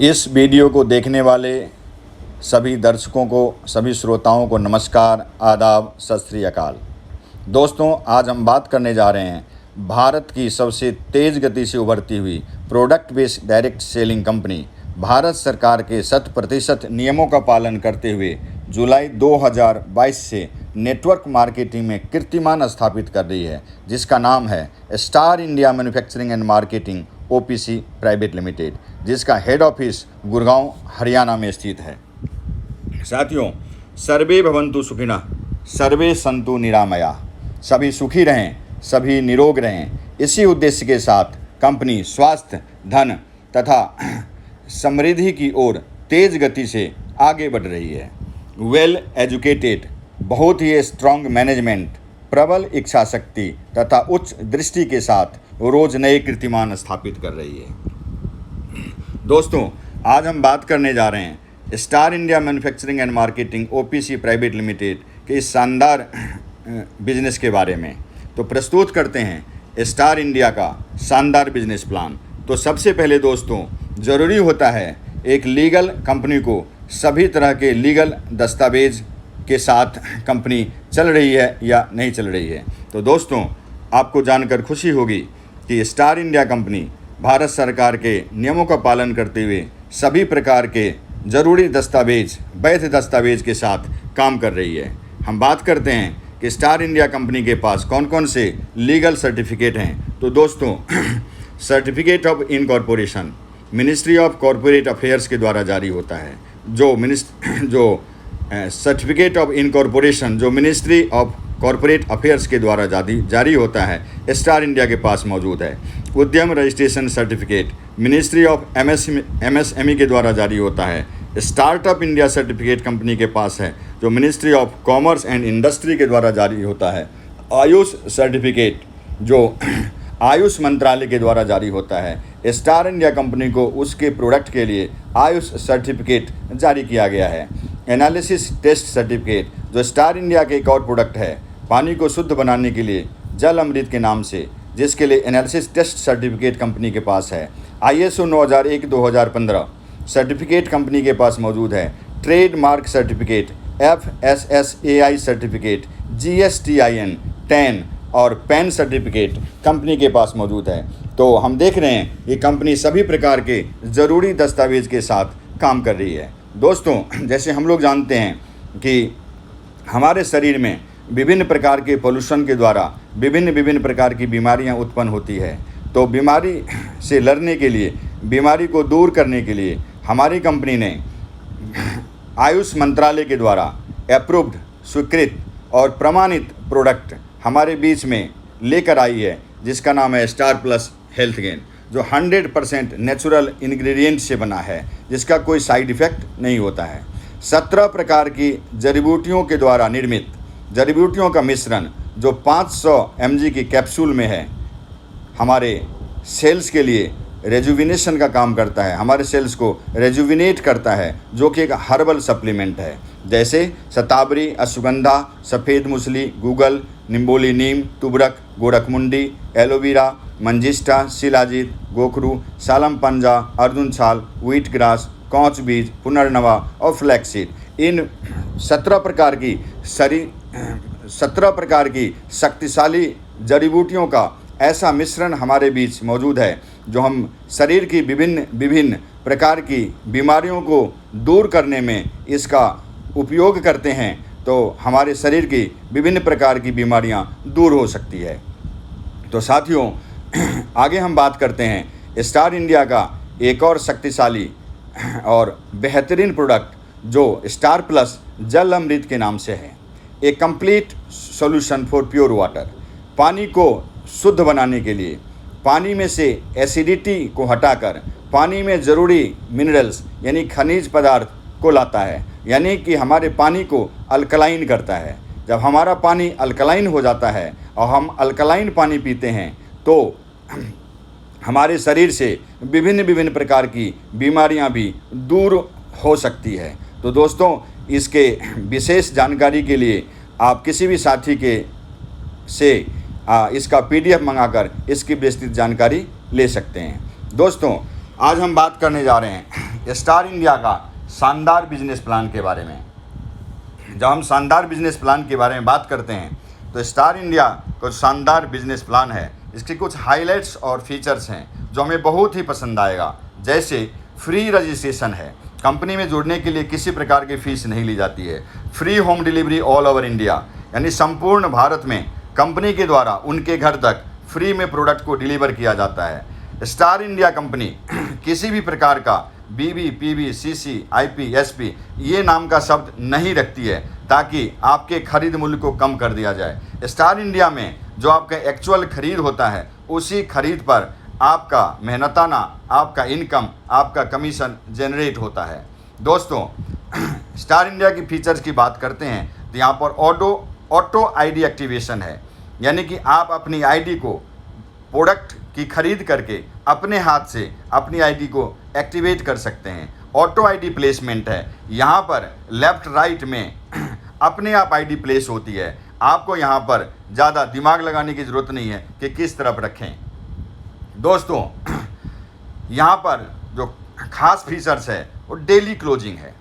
इस वीडियो को देखने वाले सभी दर्शकों को, सभी श्रोताओं को नमस्कार, आदाब, सत श्री अकाल। दोस्तों, आज हम बात करने जा रहे हैं भारत की सबसे तेज़ गति से उभरती हुई product based direct selling company Bharat सरकार के 100% नियमों का पालन करते हुए जुलाई 2022 से नेटवर्क मार्केटिंग में कीर्तिमान स्थापित कर रही है, जिसका नाम है star India manufacturing and marketing OPC private limited, जिसका हेड ऑफिस गुड़गांव हरियाणा में स्थित है। साथियों, सर्वे भवन्तु सुखिनः, सर्वे सन्तु निरामया, सभी सुखी रहें, सभी निरोग रहें। इसी उद्देश्य के साथ कंपनी स्वास्थ्य, धन तथा समृद्धि की ओर तेज गति से आगे बढ़ रही है। वेल एजुकेटेड, बहुत ही स्ट्रॉन्ग मैनेजमेंट, प्रबल इच्छा शक्ति तथा उच्च दृष्टि के साथ रोज नए कीर्तिमान स्थापित कर रही है। दोस्तों, आज हम बात करने जा रहे हैं star India manufacturing and marketing OPC private limited के इस शानदार बिजनेस के बारे में। तो प्रस्तुत करते हैं स्टार इंडिया का शानदार बिजनेस प्लान। तो सबसे पहले दोस्तों, ज़रूरी होता है एक लीगल कंपनी को सभी तरह के लीगल दस्तावेज के साथ कंपनी चल रही है या नहीं चल रही है। तो दोस्तों, आपको जानकर खुशी होगी कि स्टार इंडिया कंपनी भारत सरकार के नियमों का पालन करते हुए सभी प्रकार के ज़रूरी दस्तावेज, वैध दस्तावेज के साथ काम कर रही है। हम बात करते हैं कि स्टार इंडिया कंपनी के पास कौन कौन से लीगल सर्टिफिकेट हैं। तो दोस्तों, certificate of incorporation ministry of corporate affairs के द्वारा जारी होता है। जो सर्टिफिकेट ऑफ इनकॉर्पोरेशन जो मिनिस्ट्री ऑफ कॉरपोरेट अफेयर्स के द्वारा जारी होता है, स्टार इंडिया के पास मौजूद है। उद्यम registration certificate ministry of MSME के द्वारा जारी होता है। स्टार्टअप इंडिया सर्टिफिकेट कंपनी के पास है, जो ministry of commerce and industry के द्वारा जारी होता है। आयुष सर्टिफिकेट जो आयुष मंत्रालय के द्वारा जारी होता है। स्टार इंडिया कंपनी को उसके प्रोडक्ट के लिए आयुष सर्टिफिकेट जारी किया गया है। एनालिसिस टेस्ट सर्टिफिकेट जो स्टार इंडिया के एक और प्रोडक्ट है, पानी को शुद्ध बनाने के लिए जल अमृत के नाम से, जिसके लिए एनालिसिस टेस्ट सर्टिफिकेट कंपनी के पास है। ISO 9001-2015 सर्टिफिकेट कंपनी के पास मौजूद है। Trademark certificate, FSSAI certificate, GSTIN, TAN और पैन सर्टिफिकेट कंपनी के पास मौजूद है। तो हम देख रहे हैं ये कंपनी सभी प्रकार के ज़रूरी दस्तावेज के साथ काम कर रही है। दोस्तों, जैसे हम लोग जानते हैं कि हमारे शरीर में विभिन्न प्रकार के पोल्यूशन के द्वारा विभिन्न प्रकार की बीमारियां उत्पन्न होती है। तो बीमारी से लड़ने के लिए, बीमारी को दूर करने के लिए हमारी कंपनी ने आयुष मंत्रालय के द्वारा अप्रूव्ड, स्वीकृत और प्रमाणित प्रोडक्ट हमारे बीच में लेकर आई है, जिसका नाम है स्टार प्लस हेल्थ गेन, जो 100% नेचुरल इंग्रेडिएंट से बना है, जिसका कोई साइड इफ़ेक्ट नहीं होता है। 17 प्रकार की जड़ी बूटियों के द्वारा निर्मित जड़ी-बूटियों का मिश्रण जो 500 mg की कैप्सूल में है, हमारे सेल्स के लिए रेजुविनेशन का काम करता है, हमारे सेल्स को रेजुविनेट करता है, जो कि एक हर्बल सप्लीमेंट है। जैसे शतावरी, अश्वगंधा, सफ़ेद मूसली, गूगल, निम्बोली नीम, तुबरक, गोरखमुंडी, एलोवेरा, मंजिष्ठा, शिलाजीत, गोखरू, सालम पंजा, अर्जुन छाल, व्हीट ग्रास, कौच बीज, पुनर्नवा और फ्लैक्सीड। इन 17 प्रकार की शक्तिशाली जड़ी बूटियों का ऐसा मिश्रण हमारे बीच मौजूद है, जो हम शरीर की विभिन्न प्रकार की बीमारियों को दूर करने में इसका उपयोग करते हैं। तो हमारे शरीर की विभिन्न प्रकार की बीमारियां दूर हो सकती है। तो साथियों, आगे हम बात करते हैं स्टार इंडिया का एक और शक्तिशाली और बेहतरीन प्रोडक्ट जो स्टार प्लस जल अमृत के नाम से है। एक complete solution for pure water, पानी को शुद्ध बनाने के लिए, पानी में से एसिडिटी को हटाकर पानी में ज़रूरी मिनरल्स यानी खनिज पदार्थ को लाता है, यानी कि हमारे पानी को अल्कलाइन करता है। जब हमारा पानी अल्कलाइन हो जाता है और हम अल्कलाइन पानी पीते हैं, तो हमारे शरीर से विभिन्न प्रकार की बीमारियां भी दूर हो सकती है। तो दोस्तों, इसके विशेष जानकारी के लिए आप किसी भी साथी से इसका PDF मंगाकर इसकी विस्तृत जानकारी ले सकते हैं। दोस्तों, आज हम बात करने जा रहे हैं स्टार इंडिया का शानदार बिजनेस प्लान के बारे में। जब हम शानदार बिजनेस प्लान के बारे में बात करते हैं तो स्टार इंडिया का शानदार बिजनेस प्लान है, इसके कुछ हाइलाइट्स और फीचर्स हैं जो हमें बहुत ही पसंद आएगा। जैसे फ्री रजिस्ट्रेशन है, कंपनी में जुड़ने के लिए किसी प्रकार की फ़ीस नहीं ली जाती है। Free home delivery all over India, यानी संपूर्ण भारत में कंपनी के द्वारा उनके घर तक फ्री में प्रोडक्ट को डिलीवर किया जाता है। स्टार इंडिया कंपनी किसी भी प्रकार का बीबी, पीबी, सीसी, आईपी, एसपी ये नाम का शब्द नहीं रखती है ताकि आपके खरीद मूल्य को कम कर दिया जाए। स्टार इंडिया में जो आपका एक्चुअल खरीद होता है उसी खरीद पर आपका मेहनताना, आपका इनकम, आपका कमीशन जनरेट होता है। दोस्तों, स्टार इंडिया की फीचर्स की बात करते हैं तो यहाँ पर ऑटो आईडी एक्टिवेशन है, यानी कि आप अपनी आईडी को प्रोडक्ट की खरीद करके अपने हाथ से अपनी आईडी को एक्टिवेट कर सकते हैं। ऑटो आईडी प्लेसमेंट है, यहाँ पर लेफ्ट राइट में अपने आप आईडी प्लेस होती है। आपको यहाँ पर ज़्यादा दिमाग लगाने की ज़रूरत नहीं है कि किस तरफ रखें। दोस्तों, यहाँ पर जो खास फीचर्स है वो डेली क्लोजिंग है।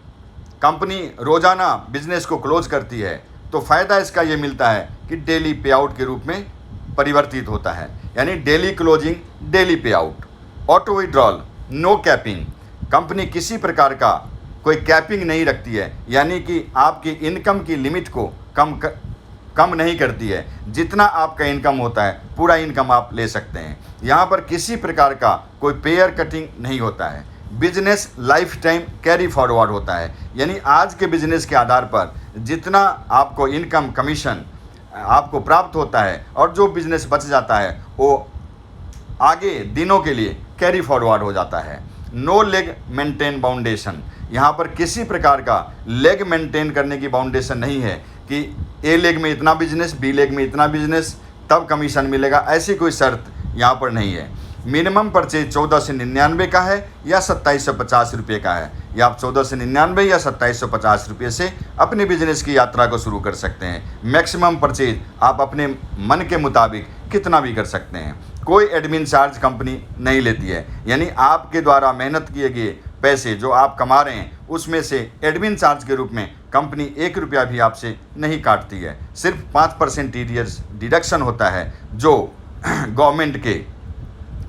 कंपनी रोज़ाना बिजनेस को क्लोज करती है तो फ़ायदा इसका ये मिलता है कि डेली पे आउट के रूप में परिवर्तित होता है, यानी daily closing, daily payout. Auto withdrawal, no capping, company किसी प्रकार का कोई कैपिंग नहीं रखती है, यानी कि आपकी इनकम की लिमिट को कम नहीं करती है। जितना आपका इनकम होता है पूरा इनकम आप ले सकते हैं। यहाँ पर किसी प्रकार का कोई पेयर कटिंग नहीं होता है। Business life time carry forward होता है, यानी आज के बिजनेस के आधार पर जितना आपको इनकम, कमीशन आपको प्राप्त होता है और जो बिजनेस बच जाता है वो आगे दिनों के लिए कैरी फॉरवर्ड हो जाता है। नो लेग मेंटेन बाउंडेशन, यहाँ पर किसी प्रकार का लेग मेंटेन करने की बाउंडेशन नहीं है कि ए लेग में इतना बिजनेस, बी लेग में इतना बिजनेस तब कमीशन मिलेगा, ऐसी कोई शर्त यहाँ पर नहीं है। मिनिमम परचेज 1499 का है या 2750 रुपये का है, या आप 1499 या 2750 रुपये से अपने बिजनेस की यात्रा को शुरू कर सकते हैं। मैक्सिमम परचेज आप अपने मन के मुताबिक कितना भी कर सकते हैं। कोई एडमिन चार्ज कंपनी नहीं लेती है, यानी आपके द्वारा मेहनत किए गए पैसे जो आप कमा रहे हैं उसमें से एडमिन चार्ज के रूप में कंपनी 1 रुपया भी आपसे नहीं काटती है। सिर्फ 5% टीडीएस डिडक्शन होता है जो गवर्नमेंट के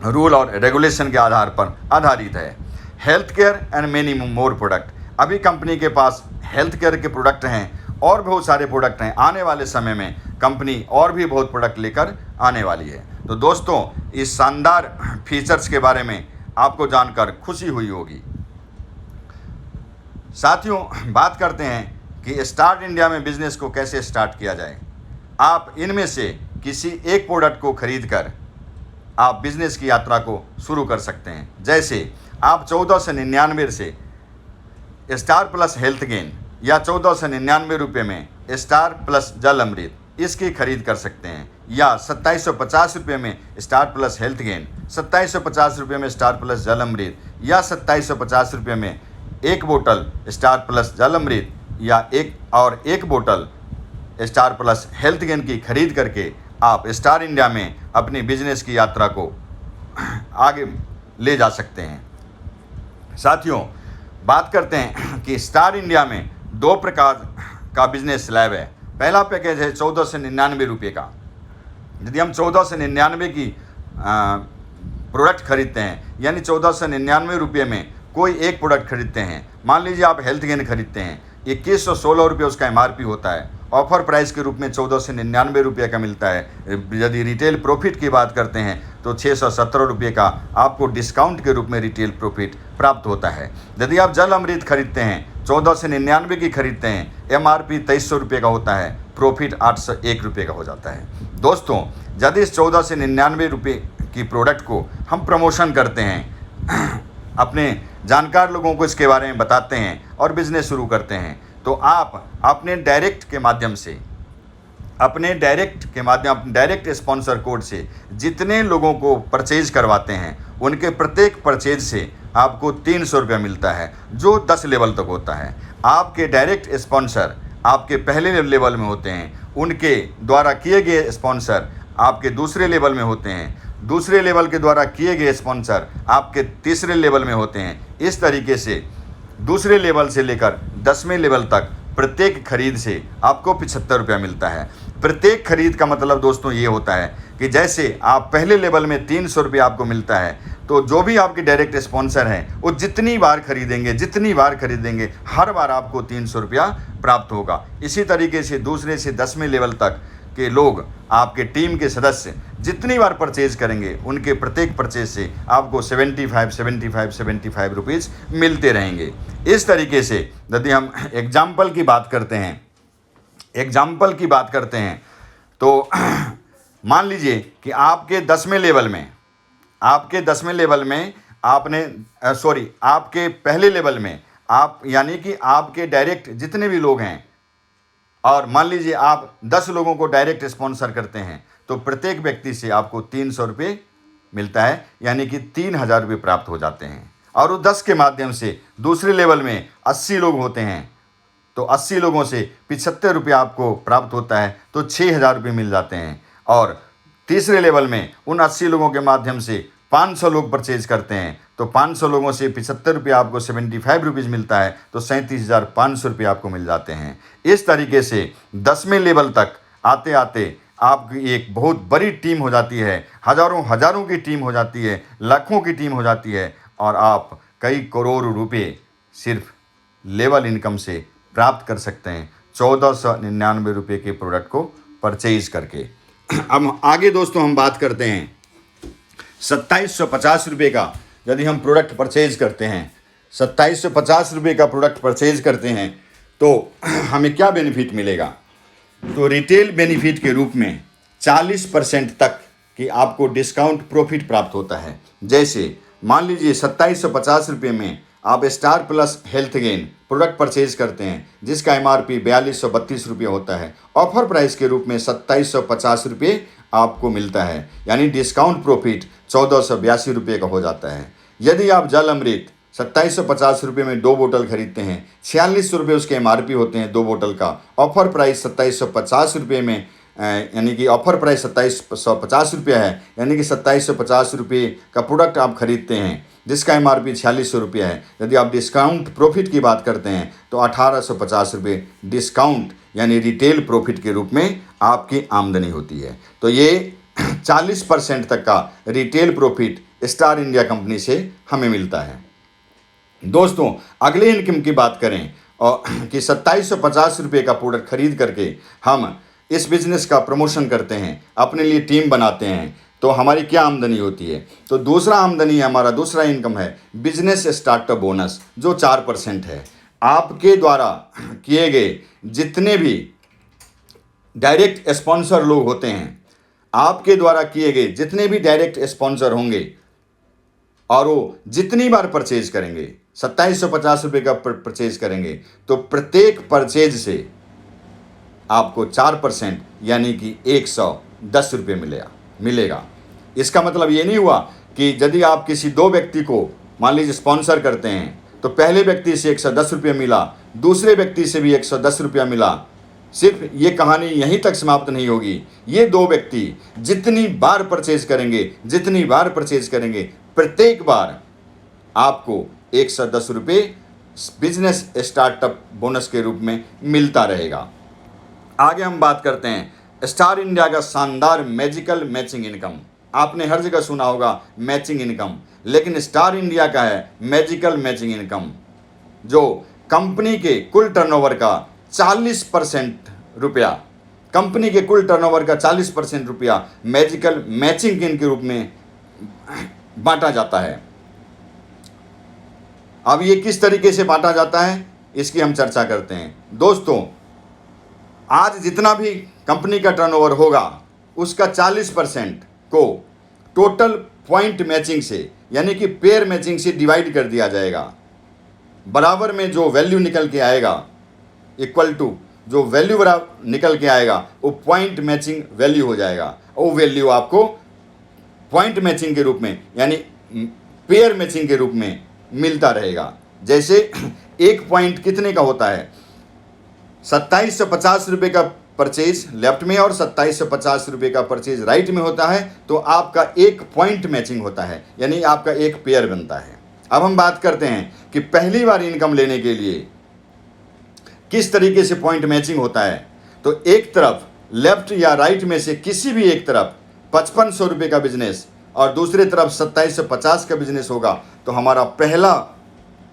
रूल और रेगुलेशन के आधार पर आधारित है। Health care and many more product, अभी कंपनी के पास हेल्थ केयर के प्रोडक्ट हैं और बहुत सारे प्रोडक्ट हैं। आने वाले समय में कंपनी और भी बहुत प्रोडक्ट लेकर आने वाली है। तो दोस्तों, इस शानदार फीचर्स के बारे में आपको जानकर खुशी हुई होगी। साथियों, बात करते हैं कि स्टार इंडिया में बिजनेस को कैसे स्टार्ट किया जाए। आप इनमें से किसी एक प्रोडक्ट को खरीदकर आप बिजनेस की यात्रा को शुरू कर सकते हैं। जैसे आप 1499 से स्टार प्लस हेल्थ गेन या 1499 रुपये में स्टार प्लस जल अमृत इसकी खरीद कर सकते हैं, या 2750 रुपये में स्टार प्लस हेल्थ गेन, 2750 रुपये में स्टार प्लस जल अमृत, या 2750 रुपये में एक बोतल स्टार प्लस जल अमृत या एक बोतल स्टार प्लस हेल्थ गेन की खरीद करके आप स्टार इंडिया में अपनी बिजनेस की यात्रा को आगे ले जा सकते हैं। साथियों, बात करते हैं कि स्टार इंडिया में 2 प्रकार का बिजनेस स्लैब है। पहला पैकेज है 1499 रुपये का। यदि हम 1499 की प्रोडक्ट खरीदते हैं, यानी 1499 रुपये में कोई एक प्रोडक्ट खरीदते हैं, मान लीजिए आप हेल्थ गेन खरीदते हैं, 2116 रुपये उसका एमआरपी होता है, ऑफर प्राइस के रूप में 1499 रुपये का मिलता है। यदि रिटेल प्रॉफिट की बात करते हैं तो 617 रुपये का आपको डिस्काउंट के रूप में रिटेल प्रॉफिट प्राप्त होता है। यदि आप जल अमृत खरीदते हैं, 1499 की खरीदते हैं, एमआरपी 2300 रुपये का होता है, प्रॉफिट 801 रुपये का हो जाता है। दोस्तों, यदि इस 1499 रुपये की प्रोडक्ट को हम प्रमोशन करते हैं, अपने जानकार लोगों को इसके बारे में बताते हैं और बिजनेस शुरू करते हैं, तो आप अपने डायरेक्ट स्पॉन्सर कोड से जितने लोगों को परचेज करवाते हैं उनके प्रत्येक परचेज से आपको 300 रुपये मिलता है, जो 10 लेवल तक होता है। आपके डायरेक्ट स्पॉन्सर आपके पहले लेवल में होते हैं, उनके द्वारा किए गए स्पॉन्सर आपके दूसरे लेवल में होते हैं। दूसरे लेवल के द्वारा किए गए स्पॉन्सर आपके तीसरे लेवल में होते हैं। इस तरीके से दूसरे लेवल से लेकर 10वें लेवल तक प्रत्येक खरीद से आपको 75 रुपया मिलता है। प्रत्येक खरीद का मतलब दोस्तों ये होता है कि जैसे आप पहले लेवल में 300 रुपया आपको मिलता है, तो जो भी आपके डायरेक्ट स्पॉन्सर हैं वो जितनी बार खरीदेंगे हर बार आपको 300 रुपया प्राप्त होगा। इसी तरीके से दूसरे से 10वें लेवल तक के लोग, आपके टीम के सदस्य जितनी बार परचेज करेंगे उनके प्रत्येक परचेज से आपको 75 रुपीज़ मिलते रहेंगे। इस तरीके से यदि हम एग्जाम्पल की बात करते हैं तो मान लीजिए कि आपके 10वें लेवल में आपके पहले लेवल में आप, यानी कि आपके डायरेक्ट जितने भी लोग हैं, और मान लीजिए आप 10 लोगों को डायरेक्ट स्पॉन्सर करते हैं, तो प्रत्येक व्यक्ति से आपको 300 रुपये मिलता है, यानी कि 3000 रुपये प्राप्त हो जाते हैं। और वो 10 के माध्यम से दूसरे लेवल में 80 लोग होते हैं, तो 80 लोगों से 75 रुपये आपको प्राप्त होता है, तो 6000 रुपये मिल जाते हैं। और तीसरे लेवल में उन 80 लोगों के माध्यम से 500 लोग परचेज करते हैं, तो 500 लोगों से 75 रुपये आपको 75 रुपीज़ मिलता है, तो 37,500 रुपये आपको मिल जाते हैं। इस तरीके से 10वें लेवल तक आते आते आपकी एक बहुत बड़ी टीम हो जाती है, हज़ारों की टीम हो जाती है, लाखों की टीम हो जाती है, और आप कई करोड़ रुपये सिर्फ लेवल इनकम से प्राप्त कर सकते हैं 1499 रुपये के प्रोडक्ट को परचेज करके। अब आगे दोस्तों हम बात करते हैं 2750 रुपये का। यदि हम प्रोडक्ट परचेज करते हैं, 2750 रुपये का प्रोडक्ट परचेज करते हैं, तो हमें क्या बेनिफिट मिलेगा? तो रिटेल बेनिफिट के रूप में 40% तक की आपको डिस्काउंट प्रॉफिट प्राप्त होता है। जैसे मान लीजिए 2750 रुपये में आप star plus health gain product purchase करते हैं, जिसका MRP 4232 रुपये होता है। ऑफर प्राइस के रूप में 2750 रुपये आपको मिलता है, यानी डिस्काउंट प्रॉफिट 1482 रुपये का हो जाता है। यदि आप जल अमृत 2750 रुपये में 2 बोतल खरीदते हैं, 4600 रुपये उसके MRP होते हैं 2 बोतल का। ऑफर प्राइस 2750 रुपये में, यानी कि ऑफर प्राइस 2750 रुपया है, यानी कि 2750 रुपये का प्रोडक्ट आप खरीदते हैं, जिसका MRP 4600 रुपया है। यदि आप डिस्काउंट प्रॉफिट की बात करते हैं तो 1850 रुपये डिस्काउंट यानी रिटेल प्रॉफिट के रूप में आपकी आमदनी होती है। तो ये 40% तक का retail profit star India company से हमें मिलता है। दोस्तों अगले इनकम की बात करें और कि 2750 रुपये का प्रोडक्ट खरीद करके हम इस बिज़नेस का प्रमोशन करते हैं, अपने लिए टीम बनाते हैं, तो हमारी क्या आमदनी होती है? तो दूसरा आमदनी है, हमारा दूसरा इनकम है बिजनेस स्टार्टअप बोनस, जो 4% है। आपके द्वारा किए गए जितने भी डायरेक्ट स्पॉन्सर लोग होते हैं, आपके द्वारा किए गए जितने भी डायरेक्ट स्पॉन्सर होंगे, और वो जितनी बार परचेज करेंगे, 2750 रुपये का परचेज करेंगे, तो प्रत्येक परचेज से आपको 4% यानी कि 110 रुपये मिलेगा। इसका मतलब ये नहीं हुआ कि यदि आप किसी 2 व्यक्ति को मान लीजिए स्पॉन्सर करते हैं, तो पहले व्यक्ति से 110 रुपये मिला, दूसरे व्यक्ति से भी 110 रुपया मिला। सिर्फ ये कहानी यहीं तक समाप्त नहीं होगी। ये 2 व्यक्ति जितनी बार परचेज करेंगे, प्रत्येक बार आपको 110 रुपये बिजनेस स्टार्टअप बोनस के रूप में मिलता रहेगा। आगे हम बात करते हैं स्टार इंडिया का शानदार मैजिकल मैचिंग इनकम। आपने हर जगह सुना होगा मैचिंग इनकम, लेकिन स्टार इंडिया का है मैजिकल मैचिंग इनकम, जो कंपनी के कुल टर्नओवर का 40% रुपया, कंपनी के कुल टर्नओवर का 40% रुपया मैजिकल मैचिंग के रूप में बांटा जाता है। अब ये किस तरीके से बांटा जाता है, इसकी हम चर्चा करते हैं। दोस्तों आज जितना भी कंपनी का टर्नओवर होगा, उसका 40% को टोटल पॉइंट मैचिंग से यानी कि पेयर मैचिंग से डिवाइड कर दिया जाएगा। बराबर में जो वैल्यू निकल के आएगा, इक्वल टू जो वैल्यू बराबर निकल के आएगा, वो पॉइंट मैचिंग वैल्यू हो जाएगा। वो वैल्यू आपको पॉइंट मैचिंग के रूप में यानी पेयर मैचिंग के रूप में मिलता रहेगा। जैसे एक पॉइंट कितने का होता है? 2750 रुपये का परचेज लेफ्ट में और 2750 रुपये का परचेज राइट में होता है, तो आपका एक पॉइंट मैचिंग होता है, यानी आपका एक पेयर बनता है। अब हम बात करते हैं कि पहली बार इनकम लेने के लिए किस तरीके से पॉइंट मैचिंग होता है। तो एक तरफ लेफ्ट या राइट में से किसी भी एक तरफ 5500 रुपये का बिजनेस और दूसरी तरफ 2750 का बिजनेस होगा, तो हमारा पहला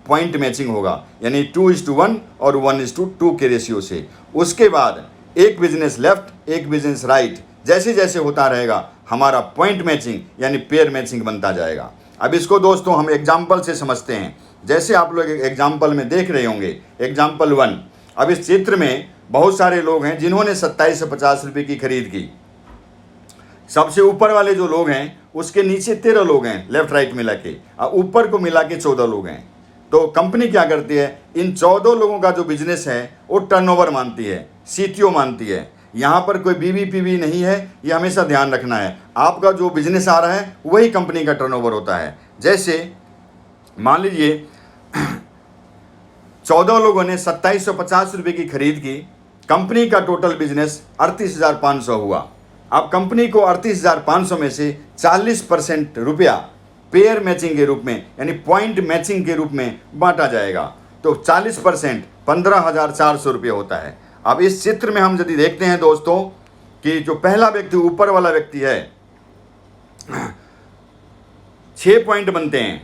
पॉइंट मैचिंग होगा, यानी 2:1 और 1:2 के रेशियो से। उसके बाद एक बिजनेस लेफ्ट एक बिजनेस राइट, जैसे जैसे होता रहेगा हमारा पॉइंट मैचिंग यानी पेयर मैचिंग बनता जाएगा। अब इसको दोस्तों हम एग्जाम्पल से समझते हैं। जैसे आप लोग एग्जाम्पल में देख रहे होंगे, एग्जाम्पल 1। अब इस चित्र में बहुत सारे लोग हैं जिन्होंने 2750 रुपये की खरीद की। सबसे ऊपर वाले जो लोग हैं उसके नीचे 13 लोग हैं लेफ्ट राइट मिला के, और ऊपर को मिला के 14 लोग हैं। तो कंपनी क्या करती है, इन 14 लोगों का जो बिजनेस है वो टर्नओवर मानती है, सीटीओ मानती है। यहाँ पर कोई बीबीपीवी नहीं है, ये हमेशा ध्यान रखना है। आपका जो बिजनेस आ रहा है वही कंपनी का टर्नओवर होता है। जैसे मान लीजिए 14 लोगों ने 2750 रुपये की खरीद की, कंपनी का टोटल बिजनेस 38,500 हुआ। अब कंपनी को 38,500 में से 40% रुपया पेयर मैचिंग के रूप में यानी पॉइंट मैचिंग के रूप में बांटा जाएगा। तो 40% 15,400 रुपये होता है। अब इस चित्र में हम यदि देखते हैं दोस्तों कि जो पहला व्यक्ति ऊपर वाला व्यक्ति है 6 पॉइंट बनते हैं,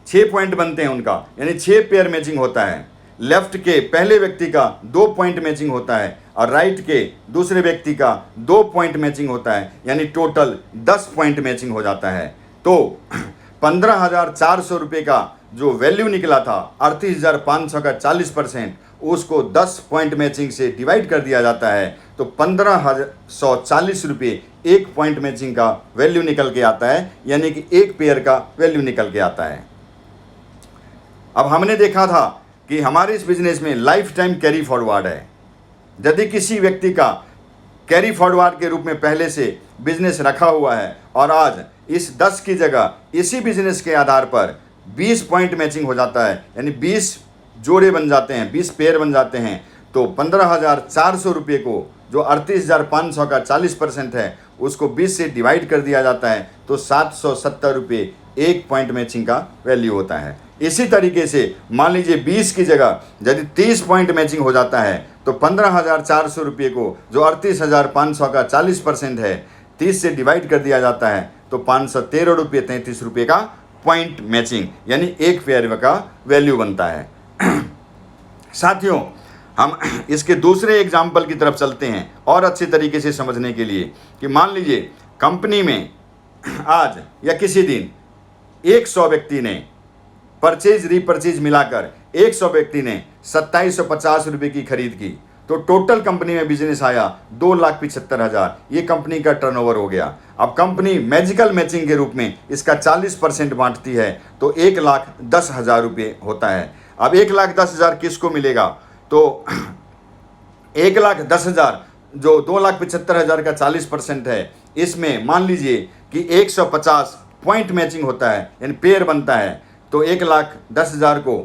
6 पॉइंट बनते हैं उनका, यानी 6 पेयर मैचिंग होता है। लेफ्ट के पहले व्यक्ति का 2 पॉइंट मैचिंग होता है और राइट के दूसरे व्यक्ति का 2 पॉइंट मैचिंग होता है, यानी टोटल 10 पॉइंट मैचिंग हो जाता है। तो 15,400 रुपये का जो वैल्यू निकला था 38,500 का 40%, उसको 10 पॉइंट मैचिंग से डिवाइड कर दिया जाता है, तो 15,140 रुपये एक पॉइंट मैचिंग का वैल्यू निकल के आता है, यानी कि एक पेयर का वैल्यू निकल के आता है। अब हमने देखा था कि हमारे इस बिजनेस में लाइफ टाइम कैरी फॉरवर्ड है। यदि किसी व्यक्ति का कैरी फॉरवर्ड के रूप में पहले से बिजनेस रखा हुआ है और आज इस 10 की जगह इसी बिजनेस के आधार पर 20 पॉइंट मैचिंग हो जाता है, यानी 20 जोड़े बन जाते हैं, 20 पेयर बन जाते हैं, तो 15,400 रुपये को जो 38,500 का 40% है उसको 20 से डिवाइड कर दिया जाता है, तो 770 रुपये एक पॉइंट मैचिंग का वैल्यू होता है। इसी तरीके से मान लीजिए 20 की जगह यदि 30 पॉइंट मैचिंग हो जाता है, तो 15,400 रुपये को जो 38,500 का 40% है 30 से डिवाइड कर दिया जाता है, तो 513 रुपये 33 रुपये का पॉइंट मैचिंग यानी एक पेयर का वैल्यू बनता है। साथियों, हम इसके दूसरे एग्जाम्पल की तरफ चलते हैं और अच्छे तरीके से समझने के लिए कि मान लीजिए कंपनी में आज या किसी दिन 100 व्यक्ति ने परचेज रीपरचेज मिलाकर 100 व्यक्ति ने 2750 रुपये की खरीद की, तो टोटल कंपनी में बिजनेस आया 2,75,000। ये कंपनी का टर्नओवर हो गया। अब कंपनी मैजिकल मैचिंग के रूप में इसका 40% बांटती है, तो 1,10,000 रुपये होता है। अब 1,10,000 किसको मिलेगा, तो 1,10,000 जो 2,75,000 का 40% है, इसमें मान लीजिए कि 150 पॉइंट मैचिंग होता है यानी पेयर बनता है, तो 1,10,000 को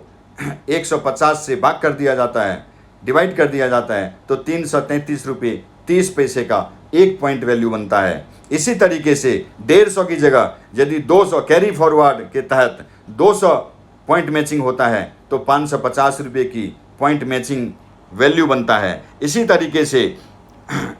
150 से भाग कर दिया जाता है, डिवाइड कर दिया जाता है, तो 333 रुपये 30 पैसे का एक पॉइंट वैल्यू बनता है। इसी तरीके से 150 की जगह यदि 200 कैरी फॉरवर्ड के तहत 200 पॉइंट मैचिंग होता है, तो 550 रुपये की पॉइंट मैचिंग वैल्यू बनता है। इसी तरीके से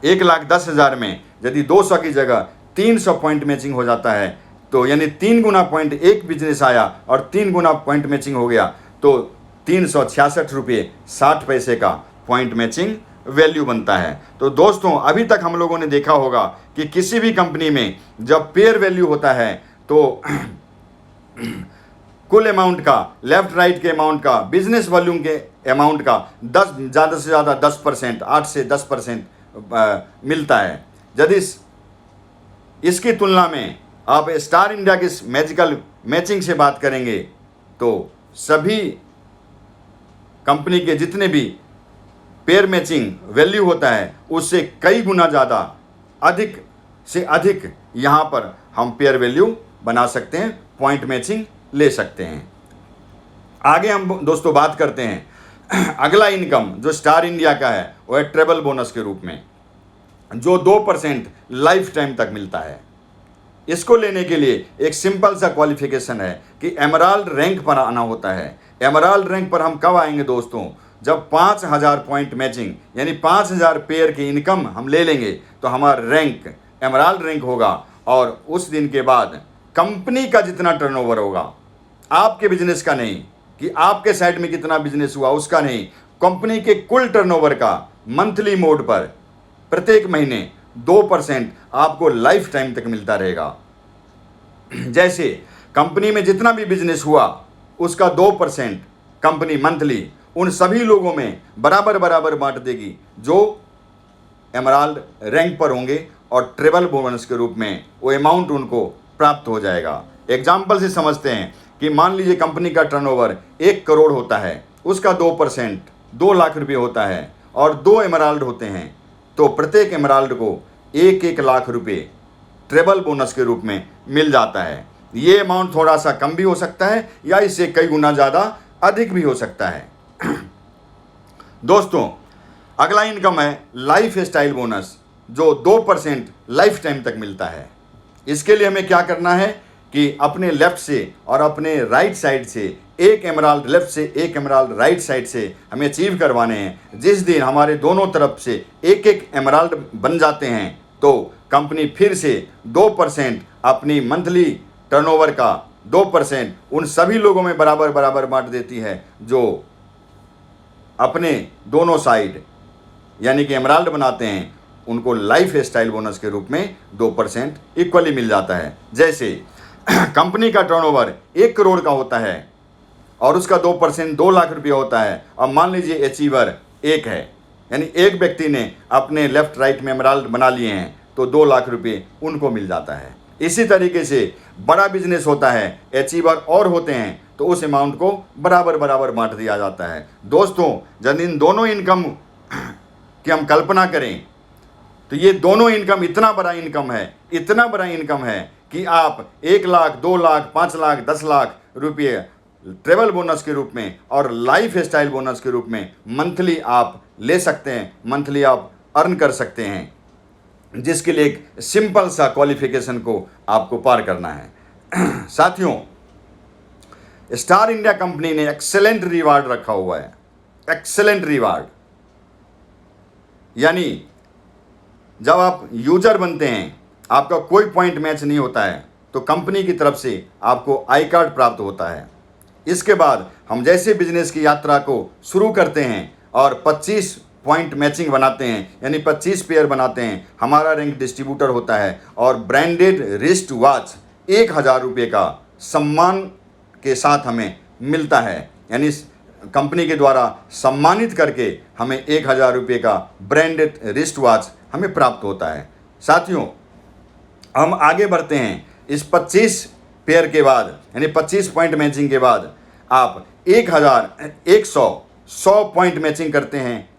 1,10,000 में यदि 200 की जगह 300 पॉइंट मैचिंग हो जाता है, तो यानी 3 गुना पॉइंट एक बिजनेस आया और 3 गुना पॉइंट मैचिंग हो गया, तो 366 रुपये 60 पैसे का पॉइंट मैचिंग वैल्यू बनता है। तो दोस्तों, अभी तक हम लोगों ने देखा होगा कि किसी भी कंपनी में जब पेयर वैल्यू होता है तो कुल अमाउंट का, लेफ्ट राइट के अमाउंट का, बिजनेस वॉल्यूम के अमाउंट का 10 ज़्यादा से ज़्यादा 10%, 8 से 10% मिलता है। यदि इसकी तुलना में आप स्टार इंडिया की मैजिकल मैचिंग से बात करेंगे, तो सभी कंपनी के जितने भी पेयर मैचिंग वैल्यू होता है उससे कई गुना ज़्यादा, अधिक से अधिक यहाँ पर हम पेयर वैल्यू बना सकते हैं, पॉइंट मैचिंग ले सकते हैं। आगे हम दोस्तों बात करते हैं अगला इनकम जो स्टार इंडिया का है वो है ट्रेवल बोनस के रूप में, जो 2% लाइफ टाइम तक मिलता है। इसको लेने के लिए एक सिंपल सा क्वालिफिकेशन है कि एमराल्ड रैंक पर आना होता है। एमराल्ड रैंक पर हम कब आएंगे दोस्तों? जब 5000 पॉइंट मैचिंग यानी 5000 पेयर की इनकम हम ले लेंगे तो हमारा रैंक एमराल्ड रैंक होगा। और उस दिन के बाद कंपनी का जितना टर्नओवर होगा, आपके बिजनेस का नहीं कि आपके साइड में कितना बिजनेस हुआ उसका नहीं, कंपनी के कुल टर्नओवर का मंथली मोड पर प्रत्येक महीने 2% आपको लाइफ टाइम तक मिलता रहेगा। जैसे कंपनी में जितना भी बिजनेस हुआ उसका 2% कंपनी मंथली उन सभी लोगों में बराबर बराबर बांट देगी जो एमराल्ड रैंक पर होंगे, और ट्रेवल बोनस के रूप में वो अमाउंट उनको प्राप्त हो जाएगा। एग्जाम्पल से समझते हैं कि मान लीजिए कंपनी का टर्नओवर 1 करोड़ होता है, उसका 2% 2 लाख रुपये होता है और 2 एमराल्ड होते हैं, तो प्रत्येक एमराल्ड को 1-1 लाख रुपये ट्रेवल बोनस के रूप में मिल जाता है। ये अमाउंट थोड़ा सा कम भी हो सकता है या इससे कई गुना ज़्यादा अधिक भी हो सकता है। दोस्तों, अगला इनकम है लाइफ स्टाइल बोनस, जो 2% लाइफ टाइम तक मिलता है। इसके लिए हमें क्या करना है कि अपने लेफ्ट से और अपने राइट साइड से एक एमराल्ड लेफ्ट से एक एमराल्ड राइट साइड से हमें अचीव करवाने हैं। जिस दिन हमारे दोनों तरफ से एक एक एमराल्ड बन जाते हैं तो कंपनी फिर से 2% अपनी मंथली टर्नओवर का 2% उन सभी लोगों में बराबर बराबर बांट देती है जो अपने दोनों साइड यानी कि एमराल्ड बनाते हैं। उनको लाइफ स्टाइल बोनस के रूप में 2% इक्वली मिल जाता है। जैसे कंपनी का टर्नओवर 1 करोड़ का होता है और उसका 2% 2 लाख रुपये होता है, और मान लीजिए अचीवर 1 है, यानी एक व्यक्ति ने अपने लेफ्ट राइट में एमराल्ड बना लिए हैं तो 2 लाख रुपये उनको मिल जाता है। इसी तरीके से बड़ा बिजनेस होता है, अचीवर और होते हैं, तो उस अमाउंट को बराबर बराबर बांट दिया जाता है। दोस्तों, जब इन दोनों इनकम की हम कल्पना करें तो ये दोनों इनकम इतना बड़ा इनकम है कि आप 1 लाख 2 लाख 5 लाख 10 लाख रुपये ट्रेवल बोनस के रूप में और लाइफ स्टाइल बोनस के रूप में मंथली आप ले सकते हैं, मंथली आप अर्न कर सकते हैं, जिसके लिए एक सिंपल सा क्वालिफिकेशन को आपको पार करना है। साथियों, स्टार इंडिया कंपनी ने एक्सेलेंट रिवार्ड रखा हुआ है। एक्सेलेंट रिवार्ड यानी जब आप यूजर बनते हैं, आपका कोई पॉइंट मैच नहीं होता है तो कंपनी की तरफ से आपको आई कार्ड प्राप्त होता है। इसके बाद हम जैसे बिजनेस की यात्रा को शुरू करते हैं और 25 पॉइंट मैचिंग बनाते हैं यानी 25 पेयर बनाते हैं, हमारा रैंक डिस्ट्रीब्यूटर होता है और ब्रांडेड रिस्ट वॉच 1000 रुपये का सम्मान के साथ हमें मिलता है। यानी कंपनी के द्वारा सम्मानित करके हमें 1000 रुपये का ब्रांडेड रिस्ट वॉच हमें प्राप्त होता है। साथियों, हम आगे बढ़ते हैं। इस 25 पेयर के बाद यानी 25 पॉइंट मैचिंग के बाद आप 100 पॉइंट मैचिंग करते हैं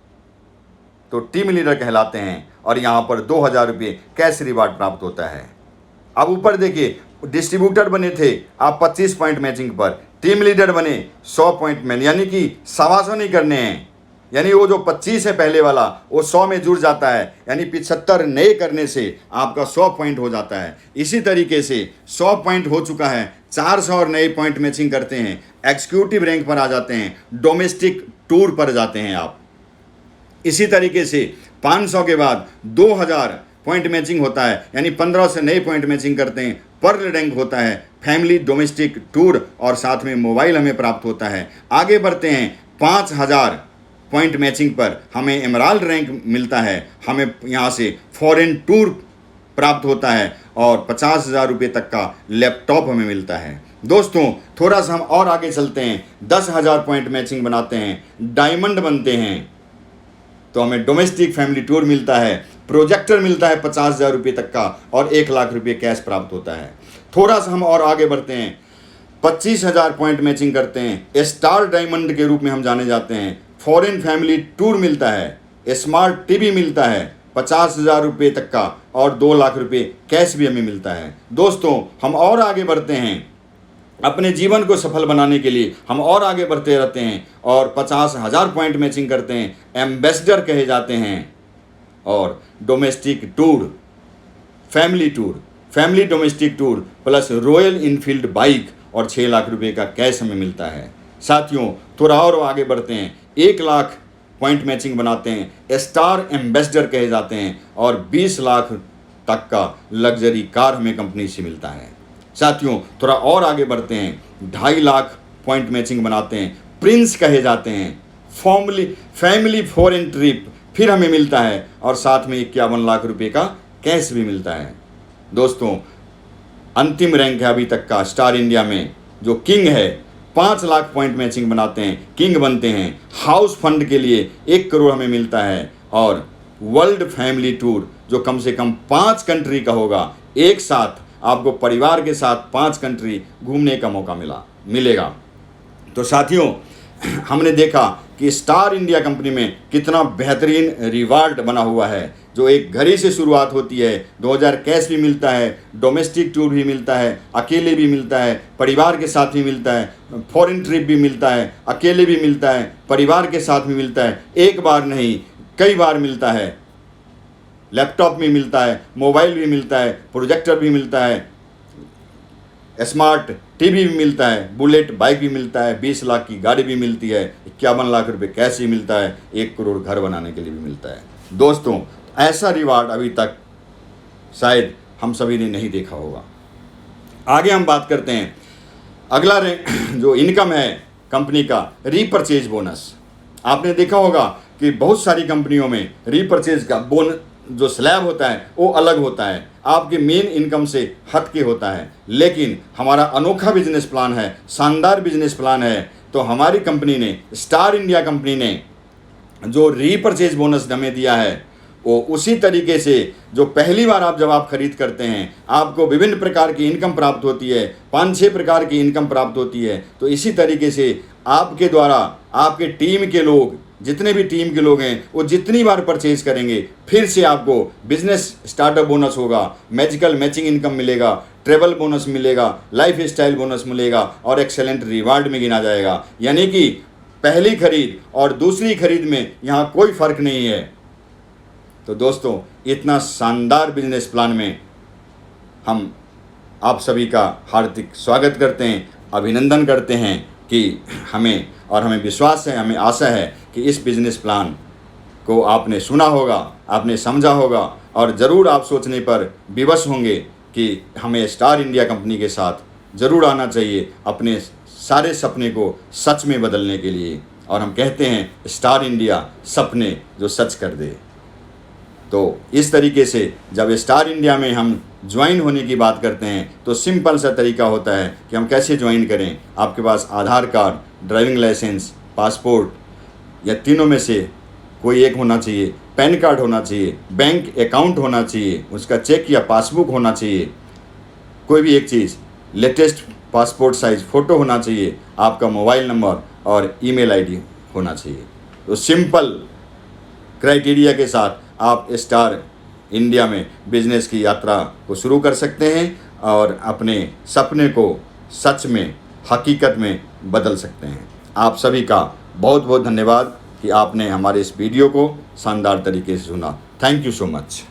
तो टीम लीडर कहलाते हैं और यहाँ पर 2000 रुपये कैश रिवार्ड प्राप्त होता है। अब ऊपर देखिए, डिस्ट्रीब्यूटर बने थे आप 25 पॉइंट मैचिंग पर, टीम लीडर बने 100 पॉइंट में, यानी कि 125 नहीं करने हैं, यानी वो जो 25 है पहले वाला वो 100 में जुड़ जाता है, यानी 75 नए करने से आपका 100 पॉइंट हो जाता है। इसी तरीके से 100 पॉइंट हो चुका है, 400 और नए पॉइंट मैचिंग करते हैं, एग्जीक्यूटिव रैंक पर आ जाते हैं, डोमेस्टिक टूर पर जाते हैं आप। इसी तरीके से 500 के बाद 2000 पॉइंट मैचिंग होता है, यानी 15 से नए पॉइंट मैचिंग करते हैं, पर्ल रैंक होता है, फैमिली डोमेस्टिक टूर और साथ में मोबाइल हमें प्राप्त होता है। आगे बढ़ते हैं, 5000 पॉइंट मैचिंग पर हमें एमराल्ड रैंक मिलता है, हमें यहाँ से फॉरेन टूर प्राप्त होता है और 50,000 रुपये तक का लैपटॉप हमें मिलता है। दोस्तों, थोड़ा सा हम और आगे चलते हैं, 10,000 पॉइंट मैचिंग बनाते हैं, डायमंड बनते हैं तो हमें डोमेस्टिक फैमिली टूर मिलता है, प्रोजेक्टर मिलता है 50,000 रुपये तक का और 1 लाख रुपये कैश प्राप्त होता है। थोड़ा सा हम और आगे बढ़ते हैं, 25,000 पॉइंट मैचिंग करते हैं, स्टार डायमंड के रूप में हम जाने जाते हैं, फॉरेन फैमिली टूर मिलता है, स्मार्ट टीवी मिलता है 50,000 रुपये तक का और 2 लाख रुपये कैश भी हमें मिलता है। दोस्तों, हम और आगे बढ़ते हैं अपने जीवन को सफल बनाने के लिए हम और आगे बढ़ते रहते हैं और 50,000 पॉइंट मैचिंग करते हैं, एम्बेसडर कहे जाते हैं। और domestic tour, family domestic tour plus royal Enfield bike और 6 लाख रुपए का कैश हमें मिलता है। साथियों, थोड़ा और आगे बढ़ते हैं, 1 लाख पॉइंट मैचिंग बनाते हैं, स्टार एम्बेसडर कहे जाते हैं और 20 लाख तक का लग्जरी कार हमें कंपनी से मिलता है। साथियों, थोड़ा और आगे बढ़ते हैं, 2.5 लाख पॉइंट मैचिंग बनाते हैं, प्रिंस कहे जाते हैं, फैमिली फॉरेन ट्रिप फिर हमें मिलता है और साथ में 51 लाख रुपए का कैश भी मिलता है। दोस्तों, अंतिम रैंक है अभी तक का स्टार इंडिया में, जो किंग है, 5 लाख पॉइंट मैचिंग बनाते हैं, किंग बनते हैं। हाउस फंड के लिए 1 करोड़ हमें मिलता है और वर्ल्ड फैमिली टूर जो कम से कम 5 कंट्री का होगा, एक साथ आपको परिवार के साथ 5 कंट्री घूमने का मौका मिलेगा। तो साथियों, हमने देखा कि स्टार इंडिया कंपनी में कितना बेहतरीन रिवार्ड बना हुआ है, जो एक घड़ी से शुरुआत होती है, 2000 कैश भी मिलता है, डोमेस्टिक टूर भी मिलता है, अकेले भी मिलता है, परिवार के साथ भी मिलता है, फॉरेन ट्रिप भी मिलता है, अकेले भी मिलता है, परिवार के साथ भी मिलता है, एक बार नहीं कई बार मिलता है, लैपटॉप भी मिलता है, मोबाइल भी मिलता है, प्रोजेक्टर भी मिलता है, स्मार्ट टीवी भी मिलता है, बुलेट बाइक भी मिलता है, 20 लाख की गाड़ी भी मिलती है, 51 लाख रुपए कैश भी मिलता है, 1 करोड़ घर बनाने के लिए भी मिलता है। दोस्तों, ऐसा रिवार्ड अभी तक शायद हम सभी ने नहीं देखा होगा। आगे हम बात करते हैं, अगला जो इनकम है कंपनी का, रीपरचेज बोनस। आपने देखा होगा कि बहुत सारी कंपनियों में रीपरचेज का बोनस जो स्लैब होता है वो अलग होता है, आपके मेन इनकम से हट के होता है। लेकिन हमारा अनोखा बिजनेस प्लान है, शानदार बिजनेस प्लान है, तो हमारी कंपनी ने, स्टार इंडिया कंपनी ने जो रीपरचेज बोनस हमें दिया है वो उसी तरीके से, जो पहली बार जब आप खरीद करते हैं आपको विभिन्न प्रकार की इनकम प्राप्त होती है, 5-6 प्रकार की इनकम प्राप्त होती है, तो इसी तरीके से आपके द्वारा आपके टीम के लोग, जितने भी टीम के लोग हैं, वो जितनी बार परचेज करेंगे फिर से आपको बिजनेस स्टार्टअप बोनस होगा, मैजिकल मैचिंग इनकम मिलेगा, ट्रेवल बोनस मिलेगा, लाइफ स्टाइल बोनस मिलेगा और एक्सेलेंट रिवार्ड में गिना जाएगा। यानी कि पहली खरीद और दूसरी खरीद में यहाँ कोई फ़र्क नहीं है। तो दोस्तों, इतना शानदार बिजनेस प्लान में हम आप सभी का हार्दिक स्वागत करते हैं, अभिनंदन करते हैं कि हमें विश्वास है, हमें आशा है कि इस बिजनेस प्लान को आपने सुना होगा, आपने समझा होगा और ज़रूर आप सोचने पर विवश होंगे कि हमें स्टार इंडिया कंपनी के साथ ज़रूर आना चाहिए अपने सारे सपने को सच में बदलने के लिए। और हम कहते हैं, स्टार इंडिया सपने जो सच कर दे। तो इस तरीके से जब स्टार इंडिया में हम ज्वाइन होने की बात करते हैं तो सिंपल सा तरीका होता है कि हम कैसे ज्वाइन करें। आपके पास आधार कार्ड, ड्राइविंग लाइसेंस, पासपोर्ट या तीनों में से कोई एक होना चाहिए, पैन कार्ड होना चाहिए, बैंक अकाउंट होना चाहिए, उसका चेक या पासबुक होना चाहिए, कोई भी एक चीज़, लेटेस्ट पासपोर्ट साइज़ फ़ोटो होना चाहिए, आपका मोबाइल नंबर और ईमेल आईडी होना चाहिए। तो सिंपल क्राइटेरिया के साथ आप स्टार इंडिया में बिजनेस की यात्रा को शुरू कर सकते हैं और अपने सपने को सच में, हकीकत में बदल सकते हैं। आप सभी का बहुत बहुत धन्यवाद कि आपने हमारे इस वीडियो को शानदार तरीके से सुना। Thank you so much.